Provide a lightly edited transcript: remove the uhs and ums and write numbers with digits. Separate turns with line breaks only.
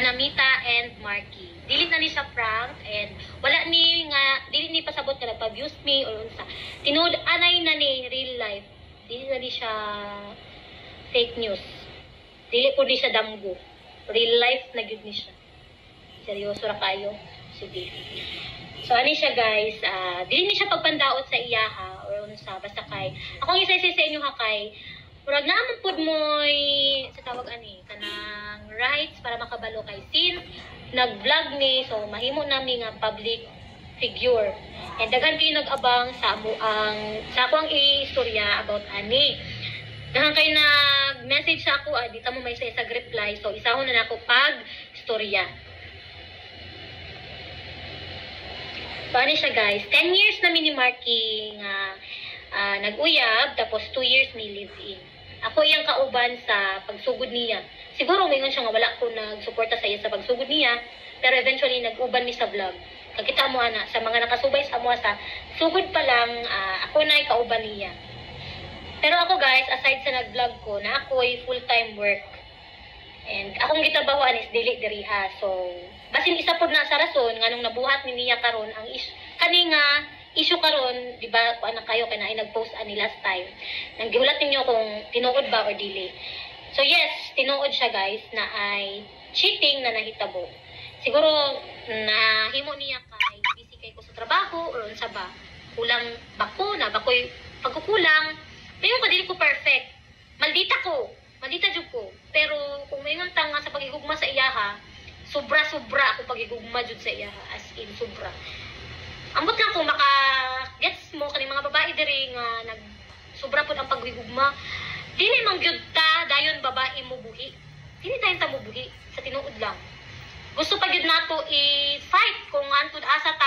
Namita and Marky. Dili na ni siya prank and wala ni nga dili ni pasabot nga nagpa-abuse me or unsa. Tinud anay na ni real life. Dili na ni siya fake news. Dili po ni siya damgo. Real life na gyud ni siya. Seryoso ra kayo. Sige. So ani siya guys, dili ni siya pagpandaot sa iyaha or unsa basta kay. Akong isa-isa sa inyo ha kay murag naman pud moy sa tawag ani kanang rights para makabalo kay since nag-vlog ni so mahimo nami nga public figure and daghan kayo nag-abang sa amo ang sa ako ang istorya about ani daghan kayo nag-message sa ako di ta mo may isa reply so isahon na nako pag istorya. So ano siya guys 10 years na ni Marky nga nag-uyab tapos 2 years ni live-in. Ako iyang kauban sa pagsugod niya. Siguro ngayon siya nga wala ko nagsuporta sa iya sa pagsugod niya, pero eventually nag-uban mi sa vlog. Kakita mo ana sa mga nakasubay sa amo sa sugod pa lang ako na kauban niya. Pero ako guys, aside sa nag-vlog ko, na ako'y full-time work. And akong gitabawan is dili diriha. So, basin isa pod na sa rason nganong nabuhat ni niya karon ang kani nga issue karon, di ba, kung anak kayo, kaya na nag-post ani last time. Nang gihulat ninyo kung tinuod ba or dili. So yes, tinuod siya guys, na ay cheating na nahitabo. Siguro, nahimo niya kay, busy kay ko sa trabaho, or unsa ba, kulang bako, na bako'y pagkukulang. Pero ko, dili ko perfect. Maldita jud ko. Pero kung mayroon tanga sa pagigugma sa iyaha, sobra-sobra ako pagigugma jud sa iyaha, as in sobra. Ambot lang kung maka-gets mo kaning mga babae diri nga nag-sobra pud ang paghigugma. Dili man gyud ta dayon babae mo buhi. Dili tayo ta mo buhi sa tinuod lang. Gusto pa gyud nato i-fight kung antud asa ta